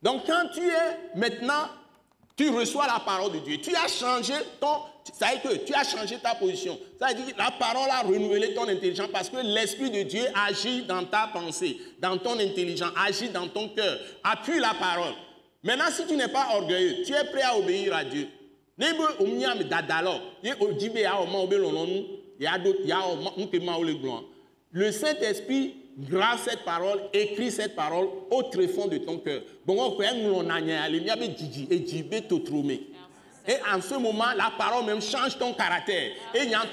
Speaker 2: Donc, quand tu es maintenant, tu reçois la parole de Dieu. Tu as changé ton. Ça veut dire que tu as changé ta position. Ça veut dire que la parole a renouvelé ton intelligence parce que l'Esprit de Dieu agit dans ta pensée, dans ton intelligence, agit dans ton cœur. Appuie la parole. Maintenant, si tu n'es pas orgueilleux, tu es prêt à obéir à Dieu. Le Saint-Esprit, grâce à cette parole, écrit cette parole au tréfonds de ton cœur. Et en ce moment, la parole même change ton caractère. Et il y a un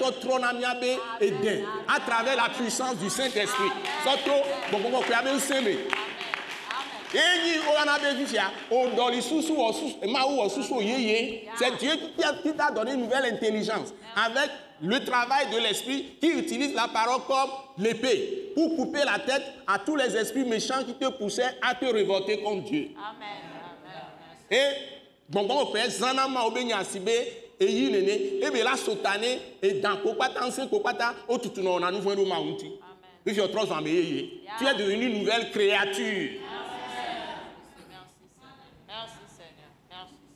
Speaker 2: à travers la puissance du Saint-Esprit. C'est Dieu qui t'a donné une nouvelle intelligence avec le travail de l'esprit qui utilise la parole comme l'épée pour couper la tête à tous les esprits méchants qui te poussaient à te révolter contre Dieu. Amen. Et bon, on fait Zanama Obenya Sibe et Yinene et bien la Sotané et dans Kopata, Kopata, au tout on a nouveau de Maunti. Tu es devenu une nouvelle créature.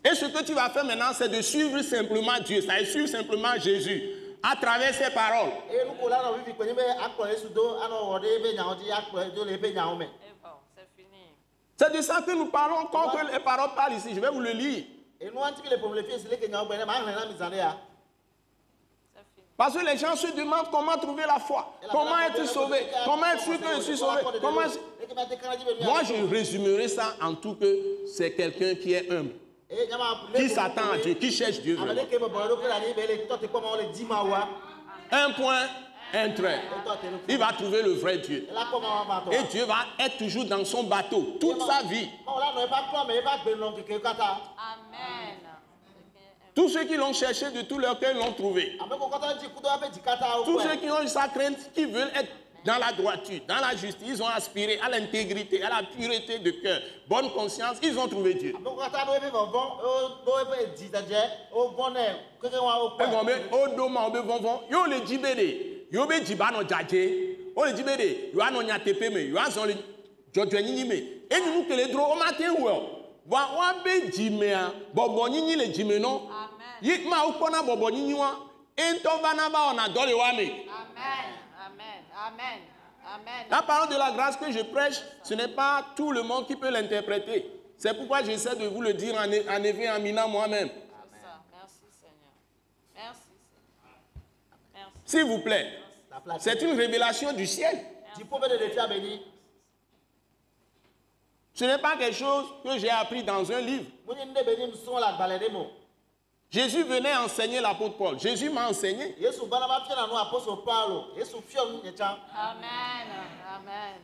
Speaker 2: Et ce que tu vas faire maintenant, c'est de suivre simplement Dieu, c'est de suivre simplement Jésus à travers ses paroles. C'est de ça que nous parlons quand les paroles parlent ici. Je vais vous le lire. Parce que les gens se demandent comment trouver la foi, comment être sauvé, comment être sûr que je suis sauvé. Moi, je résumerai ça en tout que c'est quelqu'un qui est humble, qui s'attend à Dieu, qui cherche Dieu vraiment. Un point, un trait. Il va trouver le vrai Dieu. Et Dieu va être toujours dans son bateau toute sa vie. Amen. Tous ceux qui l'ont cherché de tout leur cœur l'ont trouvé. Tous ceux qui ont eu sa crainte, qui veulent être dans la droiture, dans la justice, ils ont aspiré à l'intégrité, à la pureté de cœur, bonne conscience, ils ont trouvé Dieu. Amen. La parole de la grâce que je prêche, ce n'est pas tout le monde qui peut l'interpréter. C'est pourquoi j'essaie de vous le dire en effet en minant moi-même. Merci Seigneur. Merci Seigneur. S'il vous plaît, c'est une révélation du ciel. Ce n'est pas quelque chose que j'ai appris dans un livre. Jésus venait enseigner l'apôtre Paul. Jésus m'a enseigné. Amen.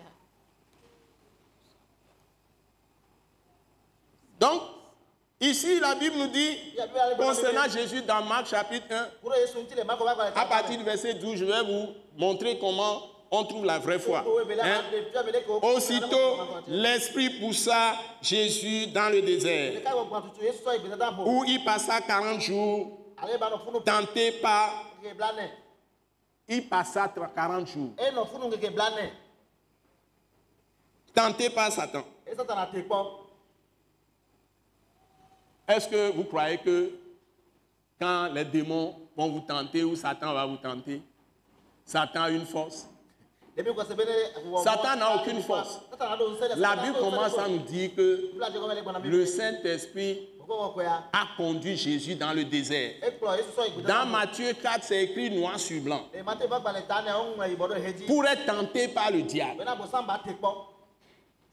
Speaker 2: Donc, ici, la Bible nous dit, concernant Jésus dans Marc chapitre 1, à partir du verset 12, je vais vous montrer comment on trouve la vraie foi. Aussitôt, l'Esprit poussa Jésus dans le désert, où il passa 40 jours, tenté par... Il passa 40 jours, tenté par Satan. Est-ce que vous croyez que quand les démons vont vous tenter ou Satan va vous tenter, Satan a une force? Satan n'a aucune force. La Bible commence à nous dire que le Saint-Esprit a conduit Jésus dans le désert. Dans Matthieu 4, c'est écrit noir sur blanc. Pour être tenté par le diable.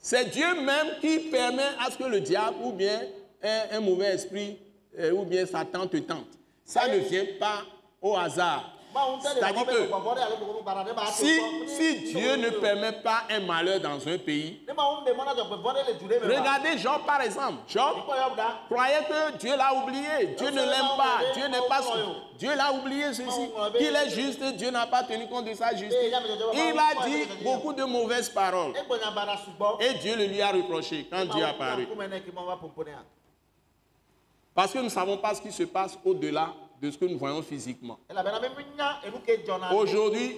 Speaker 2: C'est Dieu même qui permet à ce que le diable ou bien un mauvais esprit ou bien Satan te tente. Ça ne vient pas au hasard. C'est-à-dire que si Dieu ne permet pas un malheur dans un pays, regardez Job par exemple. Job croyait que Dieu l'a oublié, Dieu ne l'aime pas, Dieu n'est pas Dieu l'a oublié ceci, qu'il est juste, Dieu n'a pas tenu compte de sa justice. Il a dit beaucoup de mauvaises paroles et Dieu le lui a reproché quand Dieu est apparu. Parce que nous ne savons pas ce qui se passe au-delà de ce que nous voyons physiquement. Aujourd'hui,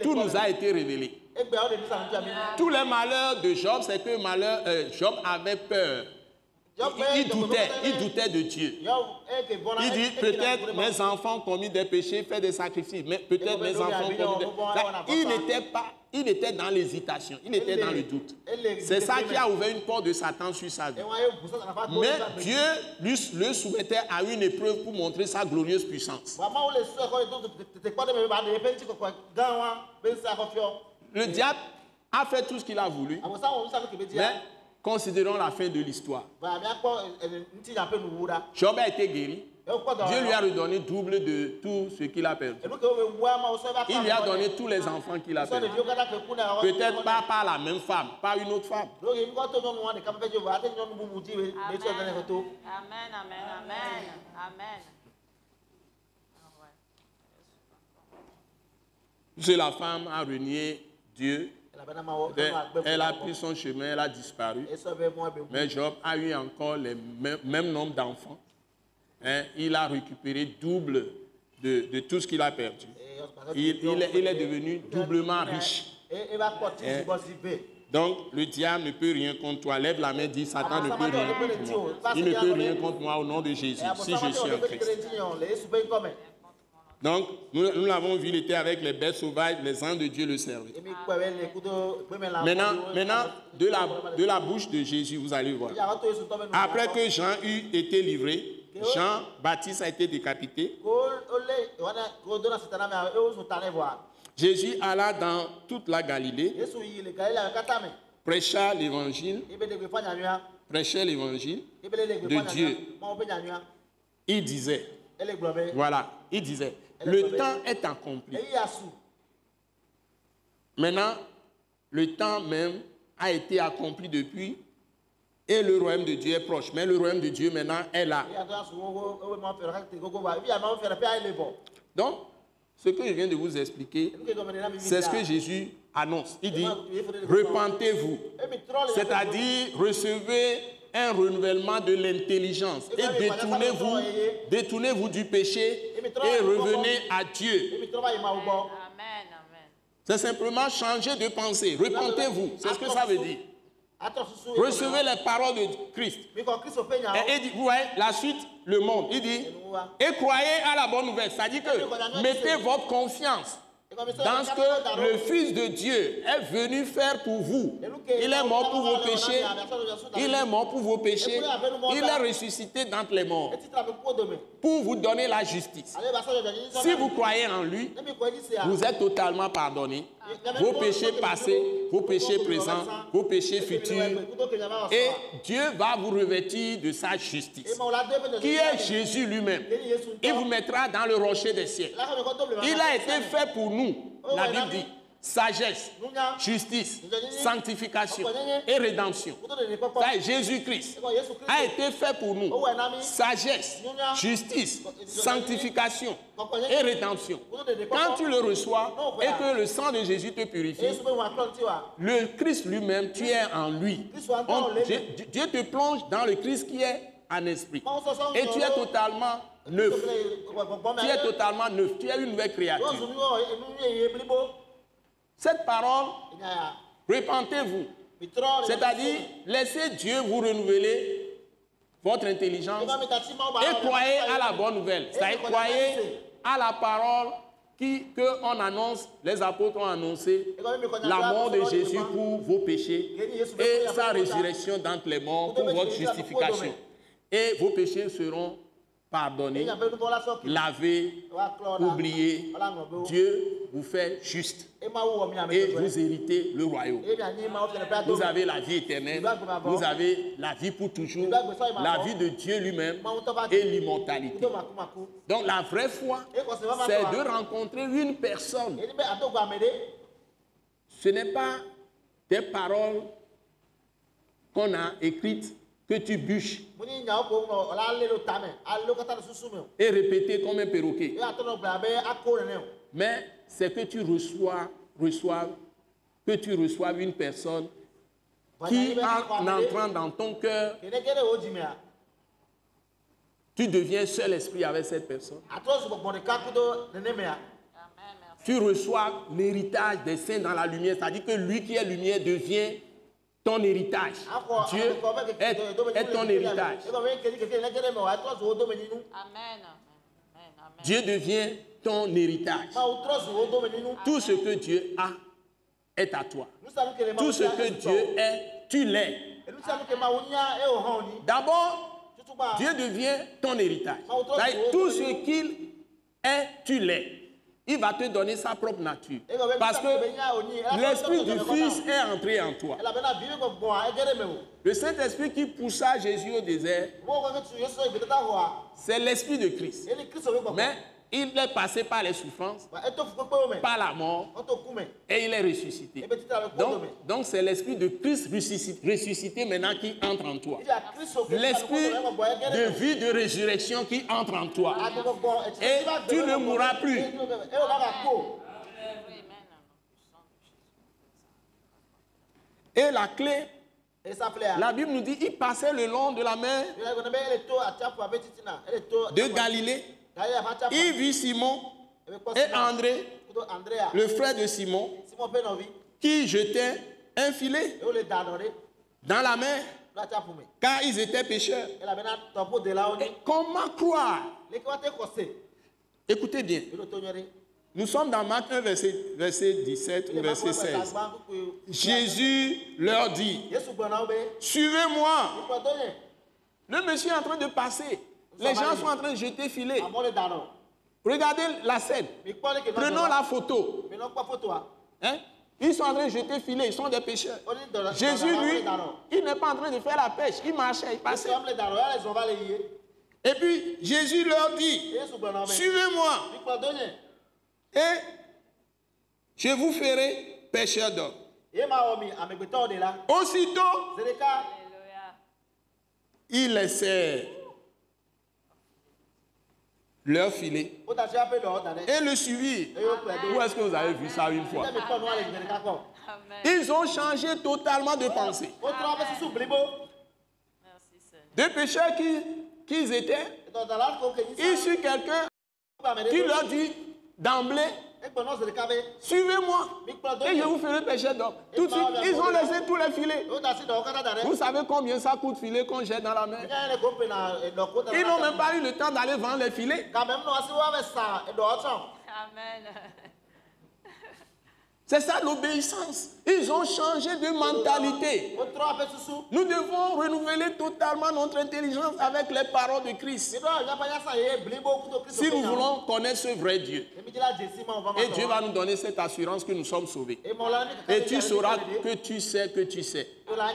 Speaker 2: tout nous a été révélé. Tous les malheurs de Job, c'est que Job avait peur. Il doutait de Dieu. Il dit peut-être mes enfants ont commis des péchés, fait des sacrifices, mais peut-être mes enfants ont commis des... Il était dans l'hésitation, il était dans le doute. C'est ça qui a ouvert une porte de Satan sur sa vie. Mais Dieu le soumettait à une épreuve pour montrer sa glorieuse puissance. Le diable a fait tout ce qu'il a voulu, mais considérons la fin de l'histoire. Job a été guéri. Dieu lui a redonné double de tout ce qu'il a perdu. Il lui a donné tous les enfants qu'il a perdus. Peut-être pas par la même femme, par une autre femme.
Speaker 3: Amen, amen, amen, amen.
Speaker 2: C'est la femme a renié Dieu. Elle a pris son chemin, elle a disparu. Mais Job a eu encore le même nombre d'enfants. Il a récupéré double de tout ce qu'il a perdu. Il est devenu doublement riche. Donc, le diable ne peut rien contre toi. Lève la main, dis Satan ne peut rien contre moi. Il ne peut rien contre moi au nom de Jésus, si je suis en Christ. Donc, nous l'avons vu, il était avec les bêtes sauvages, les anges de Dieu le servaient. Maintenant de la bouche de Jésus, vous allez voir. Après que Jean eut été livré, Jean-Baptiste a été décapité. Jésus alla dans toute la Galilée, prêcha l'évangile de Dieu. Il disait, voilà, il disait, le temps est accompli. Maintenant, le temps même a été accompli depuis et le royaume de Dieu est proche. Mais le royaume de Dieu maintenant est là. Donc, ce que je viens de vous expliquer, c'est ce que Jésus annonce. Il dit, repentez-vous. C'est-à-dire, recevez un renouvellement de l'intelligence et détournez-vous du péché et revenez à Dieu. C'est simplement changer de pensée. Repentez-vous. C'est ce que ça veut dire. Recevez les paroles de Christ. Et il dit, vous voyez, la suite, le monde. Il dit, et croyez à la bonne nouvelle. C'est-à-dire que mettez votre confiance dans ce que le Fils de Dieu est venu faire pour vous. Il est mort pour vos péchés. Il est mort pour vos péchés. Il est ressuscité d'entre les morts pour vous donner la justice. Si vous croyez en lui, vous êtes totalement pardonné. Vos péchés passés, vos péchés présents, vos péchés futurs. Et Dieu va vous revêtir de sa justice, qui est Jésus lui-même. Il vous mettra dans le rocher des siècles. Il a été fait pour nous, la Bible dit, sagesse, justice, sanctification et rédemption. Jésus-Christ a été fait pour nous. Sagesse, justice, sanctification et rédemption. Quand tu le reçois et que le sang de Jésus te purifie, le Christ lui-même, tu es en lui. Dieu te plonge dans le Christ qui est en esprit. Et tu es totalement neuf. Tu es totalement neuf. Tu es une nouvelle créature. Cette parole, repentez-vous. C'est-à-dire, laissez Dieu vous renouveler votre intelligence et croyez à la bonne nouvelle. C'est-à-dire, croyez à la parole qu'on annonce, les apôtres ont annoncé la mort de Jésus pour vos péchés et sa résurrection d'entre les morts pour votre justification. Et vos péchés seront pardonner, laver, oublier, Dieu vous fait juste et vous héritez le royaume. Vous avez la vie éternelle, vous avez la vie pour toujours, la vie de Dieu lui-même et l'immortalité. Donc la vraie foi, c'est de rencontrer une personne. Ce n'est pas des paroles qu'on a écrites que tu bûches et répéter comme un perroquet. Mais c'est que tu reçoives une personne qui, en entrant dans ton cœur, tu deviens seul esprit avec cette personne. Tu reçois l'héritage des saints dans la lumière, c'est-à-dire que lui qui est lumière devient ton héritage. Dieu est ton héritage. Dieu devient ton héritage. Tout ce que Dieu a est à toi. Tout ce que Dieu est, tu l'es. D'abord, Dieu devient ton héritage. Tout ce qu'il est, tu l'es. Il va te donner sa propre nature. Parce que l'esprit du Fils est entré en toi. Le Saint-Esprit qui poussa Jésus au désert, c'est l'esprit de Christ. Mais il est passé par les souffrances, par la mort, et il est ressuscité. Donc c'est l'esprit de Christ ressuscité maintenant qui entre en toi. L'esprit de vie, de résurrection qui entre en toi. Et tu ne mourras plus. Et la clé, la Bible nous dit, il passait le long de la mer de Galilée. Il vit Simon et André, le frère de Simon, qui jetaient un filet dans la mer, car ils étaient pécheurs. Et comment croire? Écoutez bien. Nous sommes dans Marc 1, verset 17 ou verset 16. Jésus leur dit, suivez-moi. Le monsieur est en train de passer. Les gens sont en train de jeter filet. Regardez la scène. Prenons la photo. Hein? Ils sont en train de jeter filet. Ils sont des pêcheurs. Jésus, lui, il n'est pas en train de faire la pêche. Il marchait, il passait. Et puis, Jésus leur dit, suivez-moi. Et je vous ferai pêcheur d'hommes. Aussitôt, ils laissèrent leur filet et le suivirent. Où est-ce que vous avez vu ça une fois? Ils ont changé totalement de pensée. Des pécheurs qu'ils étaient, ils suivent quelqu'un qui leur dit d'emblée, suivez-moi et je vous ferai pêcher d'hommes. Tout de suite, ils ont laissé tous les filets. Vous savez combien ça coûte filet qu'on jette dans la mer? Ils n'ont même pas eu le temps d'aller vendre les filets. Amen. C'est ça l'obéissance. Ils ont changé de mentalité. Nous devons renouveler totalement notre intelligence avec les paroles de Christ. Si nous voulons connaître ce vrai Dieu. Et Dieu va nous donner cette assurance que nous sommes sauvés. Et tu sauras que tu sais que tu sais.
Speaker 3: Amen.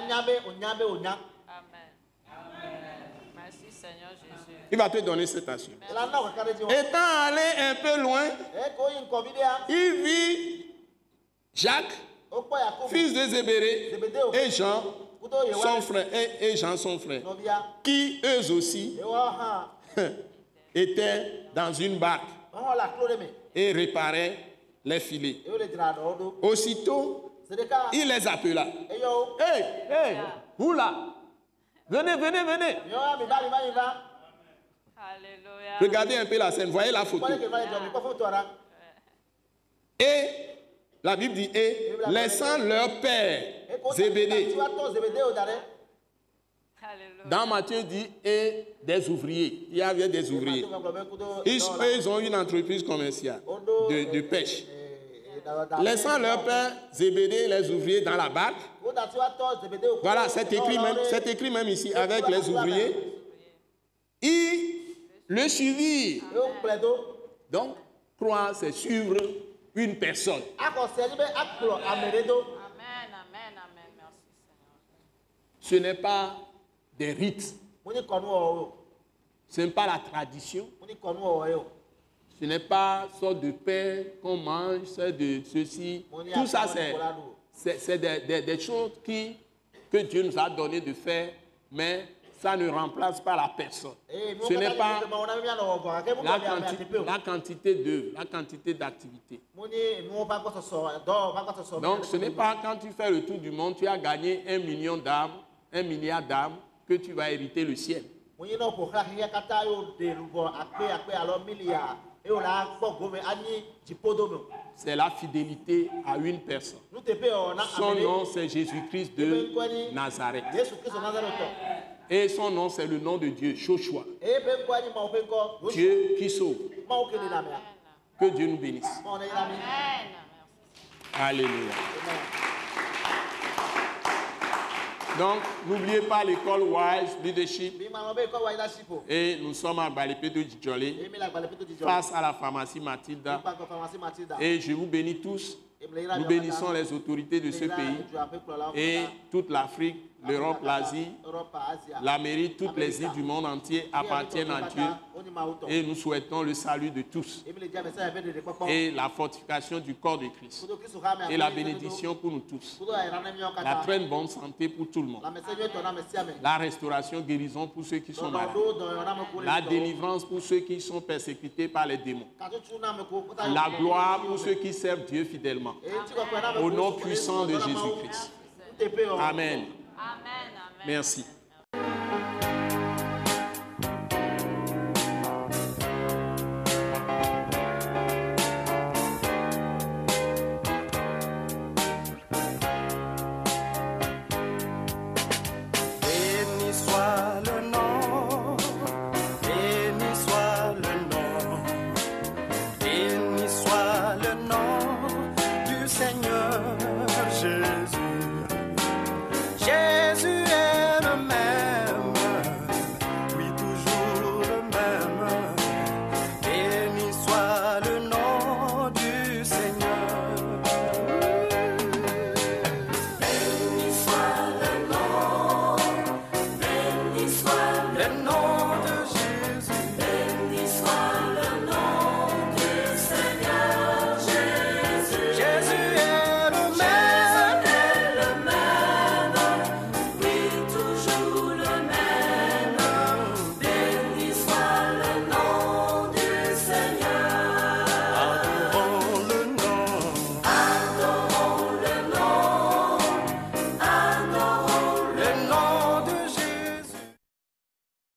Speaker 3: Merci Seigneur Jésus.
Speaker 2: Il va te donner cette assurance. Étant allé un peu loin, il vit Jacques, fils de Zébédée, et Jean, son frère, et Jean, son frère, qui eux aussi étaient dans une barque et réparaient les filets. Aussitôt, il les appela. Hey, vous là, venez.
Speaker 3: Alléluia.
Speaker 2: Regardez un peu la scène, voyez la photo. Et la Bible dit, et laissant leur père, Zébédée. Dans Matthieu dit, et des ouvriers. Il y avait des ouvriers. Ils ont une entreprise commerciale de pêche. Laissant leur père, Zébédée, les ouvriers dans la barque. Voilà, c'est écrit même ici, avec les ouvriers. Ils Le suivre. Donc, croire, c'est suivre une personne.
Speaker 3: Amen, amen, amen. Merci, Seigneur.
Speaker 2: Ce n'est pas des rites. Ce n'est pas la tradition. Ce n'est pas sorte de pain qu'on mange, c'est de ceci. Tout ça, c'est des choses que Dieu nous a donné de faire, mais ça ne remplace pas la personne. Ce n'est pas la quantité d'œuvres, la quantité d'activités. Donc, ce n'est pas quand tu fais le tour du monde, tu as gagné 1 million d'âmes, 1 milliard d'âmes, que tu vas hériter le ciel. C'est la fidélité à une personne. Son nom, c'est Jésus-Christ de Nazareth. Et son nom, c'est le nom de Dieu, Joshua. Dieu qui sauve. Que Dieu nous bénisse. Alléluia. Donc, n'oubliez pas l'école Wise Leadership. Et nous sommes à Balépédo Djolé, face à la pharmacie Mathilda. Et je vous bénis tous. Nous bénissons les autorités de ce pays et toute l'Afrique, l'Europe, l'Asie, l'Amérique, toutes les îles du monde entier appartiennent à Dieu. Et nous souhaitons le salut de tous et la fortification du corps de Christ et la bénédiction pour nous tous. La très bonne santé pour tout le monde. La restauration, guérison pour ceux qui sont malades. La délivrance pour ceux qui sont persécutés par les démons. La gloire pour ceux qui servent Dieu fidèlement. Au nom puissant de Jésus-Christ. Amen. Merci.